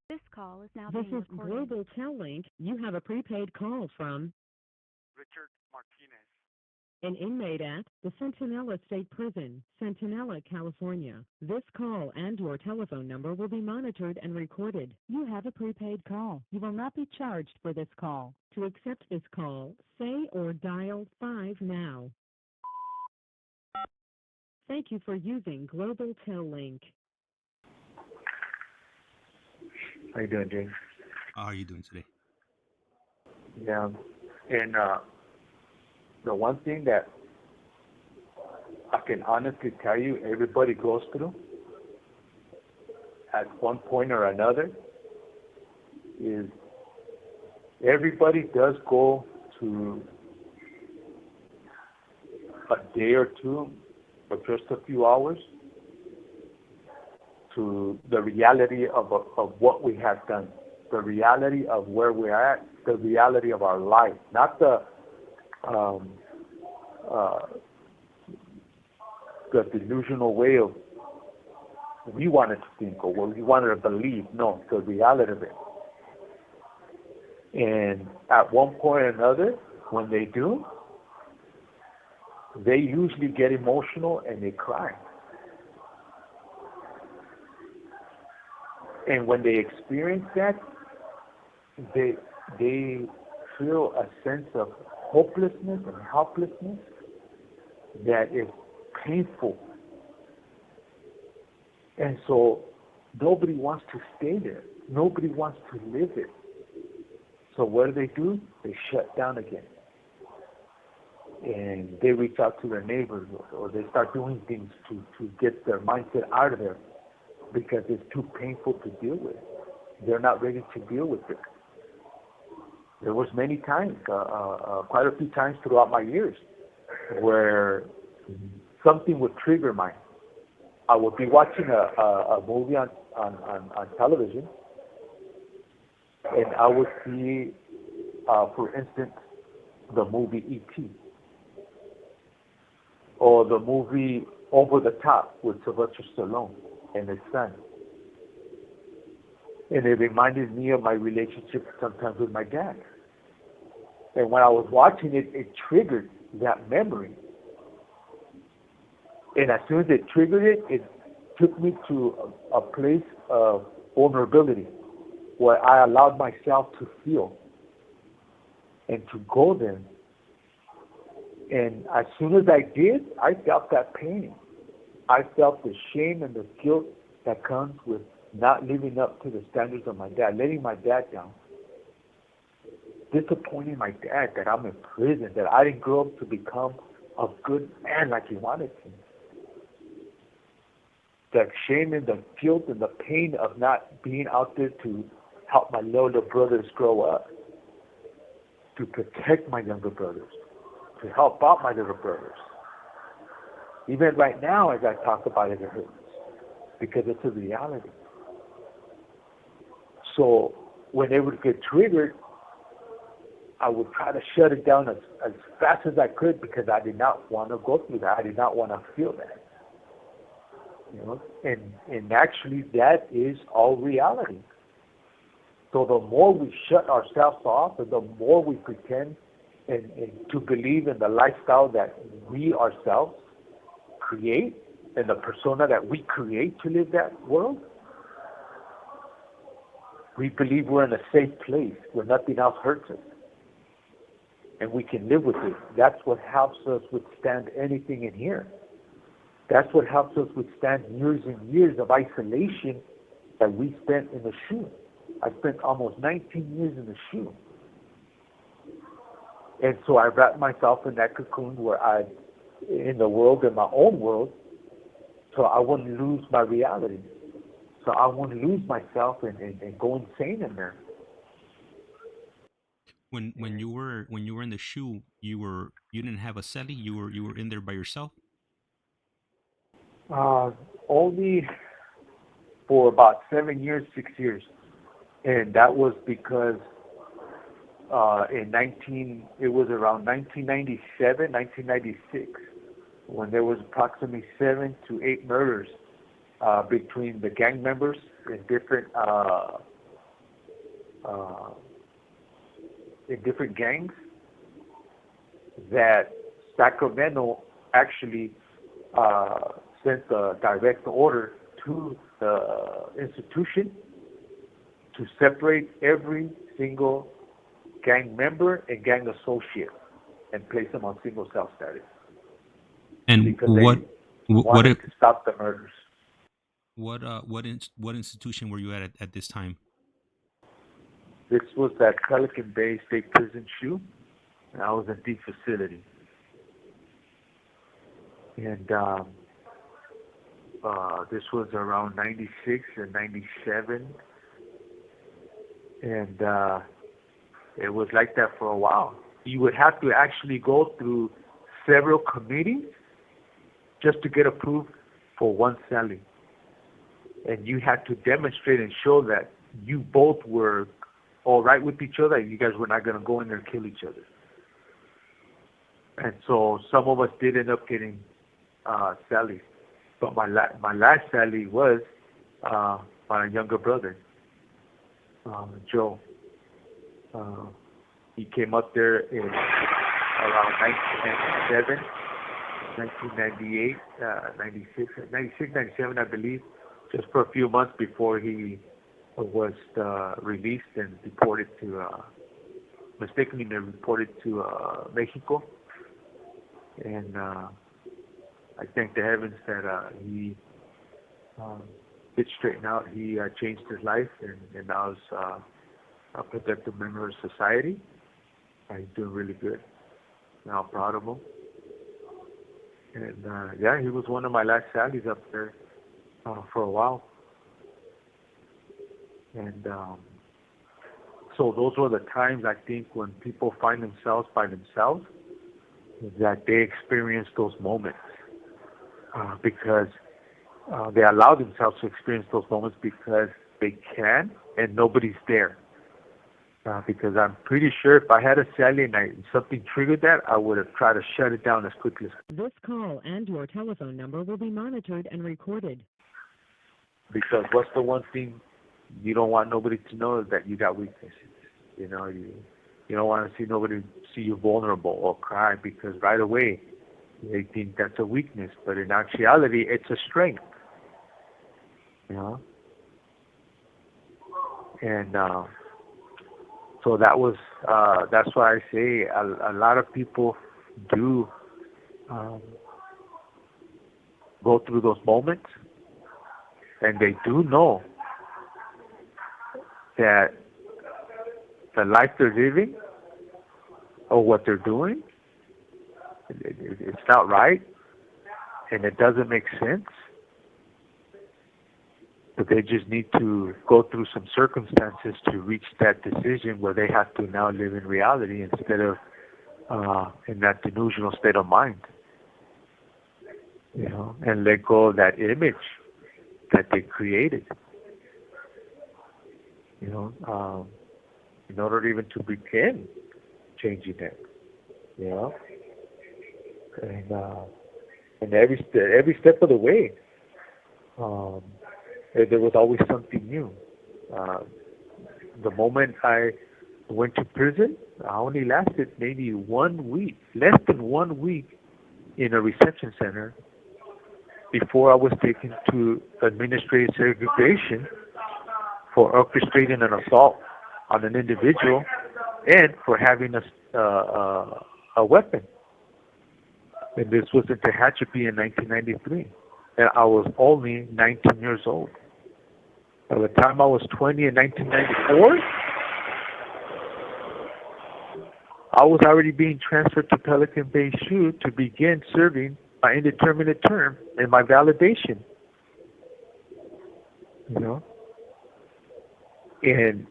This call is now This being is recorded. Global Tel-Link. You have a prepaid call from Richard Martinez. an inmate at the Centinela State Prison, Centinela, California. This call and your telephone number will be monitored and recorded. You have a prepaid call. You will not be charged for this call. To accept this call, say or dial 5 now. Thank you for using Global Tel-Link. How you doing, James? How are you doing today? Yeah. And the one thing that I can honestly tell you everybody goes through at one point or another is everybody does go to a day or two or just a few hours to the reality of what we have done, the reality of where we're at, the reality of our life, not the delusional way of we wanted to think or what we wanted to believe. No, the reality of it. And at one point or another, when they do, they usually get emotional and they cry. And when they experience that, they feel a sense of hopelessness and helplessness that is painful. And so nobody wants to stay there. Nobody wants to live it. So what do? They shut down again. And they reach out to their neighbors or they start doing things to get their mindset out of there because it's too painful to deal with. They're not ready to deal with it. There was many times, quite a few times throughout my years, where something would trigger mine. I would be watching a movie on television, and I would see, for instance, the movie E.T. or the movie Over the Top with Sylvester Stallone and his son. And it reminded me of my relationship sometimes with my dad. And when I was watching it, it triggered that memory. And as soon as it triggered it, it took me to a place of vulnerability where I allowed myself to feel and to go there. And as soon as I did, I felt that pain. I felt the shame and the guilt that comes with not living up to the standards of my dad, letting my dad down, disappointing my dad that I'm in prison, that I didn't grow up to become a good man like he wanted to. The shame and the guilt and the pain of not being out there to help my little brothers grow up, to protect my younger brothers, to help out my little brothers. Even right now, as I talk about it, it hurts because it's a reality. So when they would get triggered, I would try to shut it down as fast as I could because I did not want to go through that. I did not want to feel that. You know, and actually that is all reality. So the more we shut ourselves off, and the more we pretend and to believe in the lifestyle that we ourselves create and the persona that we create to live that world, we believe we're in a safe place where nothing else hurts us. And we can live with it. That's what helps us withstand anything in here. That's what helps us withstand years and years of isolation that we spent in the shoe. I spent almost 19 years in the shoe. And so I wrapped myself in that cocoon where in the world, in my own world, so I wouldn't lose my reality. So I wouldn't lose myself and go insane in there. When you were in the shoe, you didn't have a celly. You were in there by yourself. Only for about 7 years, 6 years. And that was because it was around 1997, 1996, when there was approximately 7 to 8 murders between the gang members in different uh, in different gangs, that Sacramento actually sent a direct order to the institution to separate every single gang member and gang associate and place them on single cell status And because they what wanted to stop the murders. what institution were you at this time? This was at Pelican Bay State Prison SHU, and I was in the facility. And this was around 96 and 97. And it was like that for a while. You would have to actually go through several committees just to get approved for one cellie. And you had to demonstrate and show that you both were all right with each other, and you guys were not going to go in there and kill each other. And so some of us did end up getting cellies. But my last cellie was my younger brother, Joe. He came up there in around 1997, 1998, 96, 97, I believe, just for a few months before he was released and deported to, mistakenly reported to Mexico. And I thank the heavens that he did straighten out. He changed his life and now is a productive member of society. He's doing really good. Now I'm proud of him. And yeah, he was one of my last sallies up there for a while. And so those were the times, I think, when people find themselves by themselves, that they experience those moments because they allow themselves to experience those moments because they can and nobody's there. Because I'm pretty sure if I had a cellie and something triggered that, I would have tried to shut it down as quickly as possible. This call and your telephone number will be monitored and recorded. Because what's the one thing you don't want nobody to know is that you got weaknesses. You know, you don't want to see nobody see you vulnerable or cry because right away they think that's a weakness, but in actuality it's a strength. You know, and so that's why I say a lot of people do go through those moments, and they do know that the life they're living or what they're doing, it's not right, and it doesn't make sense. But they just need to go through some circumstances to reach that decision where they have to now live in reality instead of in that delusional state of mind. You know, and let go of that image that they created. You know, in order even to begin changing it. You know, and every step of the way. There was always something new. The moment I went to prison, I only lasted maybe 1 week, less than 1 week in a reception center before I was taken to administrative segregation for orchestrating an assault on an individual and for having a weapon. And this was in Tehachapi in 1993. And I was only 19 years old. By the time I was 20 in 1994, I was already being transferred to Pelican Bay SHU to begin serving my indeterminate term and my validation. You know? And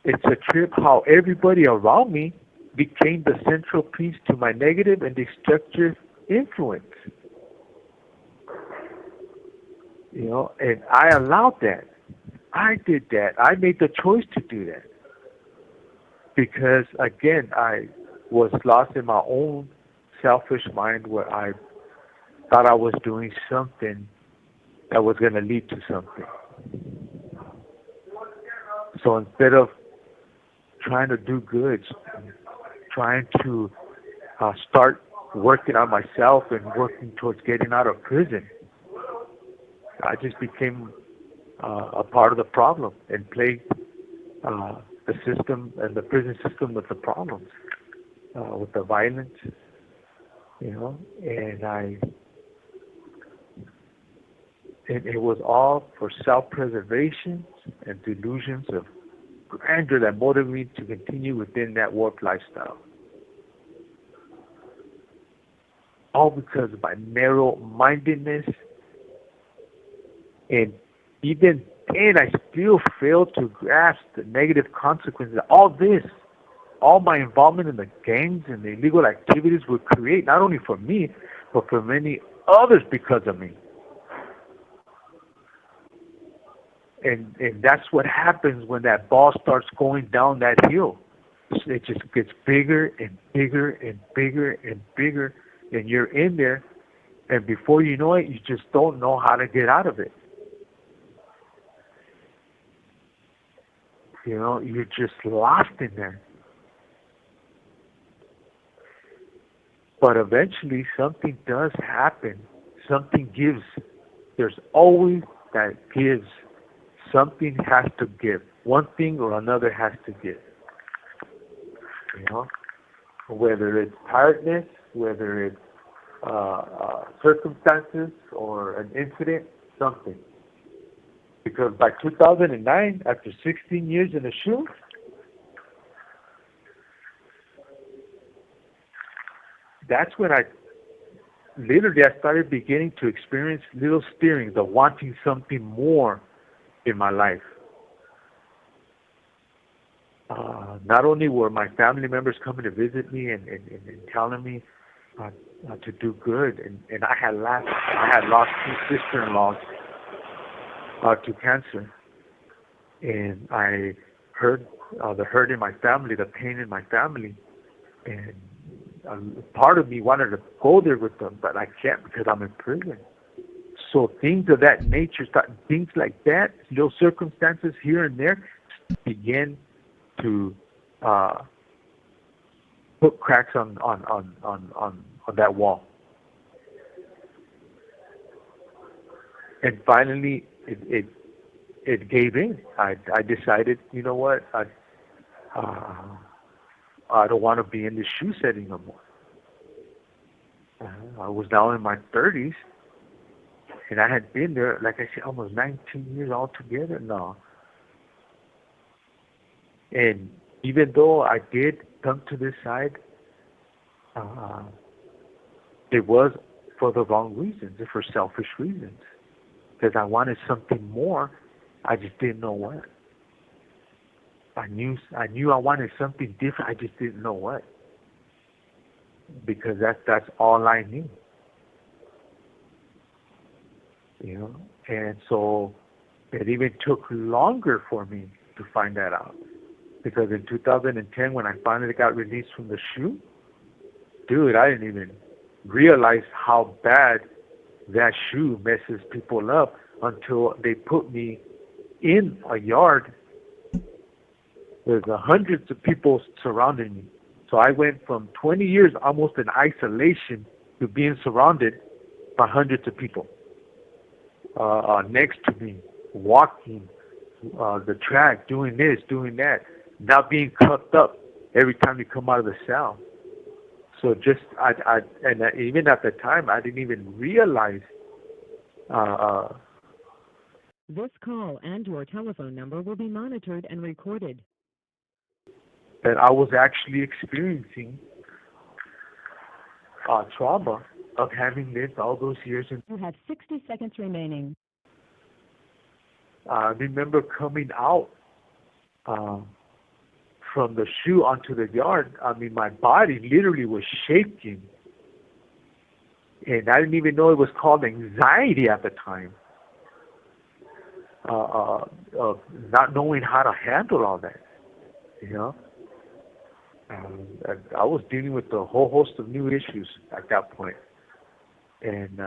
it's a trip how everybody around me became the central piece to my negative and destructive influence. You know, and I allowed that. I did that. I made the choice to do that. Because, again, I was lost in my own selfish mind where I thought I was doing something that was going to lead to something. So instead of trying to do good, trying to start working on myself and working towards getting out of prison, I just became a part of the problem and played the system and the prison system with the problems, with the violence, and it was all for self-preservation and delusions of grandeur that motivated me to continue within that warped lifestyle. All because of my narrow-mindedness, and even then I still failed to grasp the negative consequences that all my involvement in the gangs and the illegal activities would create, not only for me, but for many others because of me. And that's what happens when that ball starts going down that hill. It just gets bigger and bigger and bigger and bigger, and you're in there, and before you know it, you just don't know how to get out of it. You're just lost in there. But eventually something does happen. Something gives. There's always that gives. Something has to give. One thing or another has to give. Whether it's tiredness, whether it's circumstances or an incident, something. Because by 2009, after 16 years in the SHU, that's when I started beginning to experience little stirrings of wanting something more in my life. Not only were my family members coming to visit me and telling me to do good, and I had lost two sister-in-laws to cancer, and I heard the hurt in my family, the pain in my family, and part of me wanted to go there with them, but I can't because I'm in prison. So things of that nature, things like that, little circumstances here and there, begin to put cracks on that wall. And finally, it gave in. I decided, you know what, I don't want to be in the SHU setting no more. I was now in my 30s, and I had been there, like I said, almost 19 years altogether now. And even though I did come to this side, it was for the wrong reasons, for selfish reasons. Because I wanted something more, I just didn't know what. I knew I wanted something different, I just didn't know what. Because that's all I knew. And so it even took longer for me to find that out. Because in 2010, when I finally got released from the SHU, dude, I didn't even realize how bad that SHU messes people up until they put me in a yard with hundreds of people surrounding me. So I went from 20 years almost in isolation to being surrounded by hundreds of people next to me, walking the track, doing this, doing that, not being cuffed up every time you come out of the cell. So even at the time, I didn't even realize. This call and your telephone number will be monitored and recorded. That I was actually experiencing trauma of having lived all those years. You have 60 seconds remaining. I remember coming out from the SHU onto the yard. I mean, my body literally was shaking. And I didn't even know it was called anxiety at the time. Of not knowing how to handle all that, I was dealing with a whole host of new issues at that point. And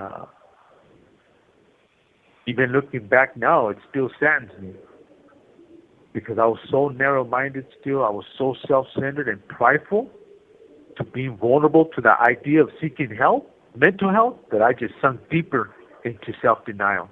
even looking back now, it still saddens me. because I was so narrow-minded still. I was so self-centered and prideful to being vulnerable to the idea of seeking help, mental health, that I just sunk deeper into self-denial.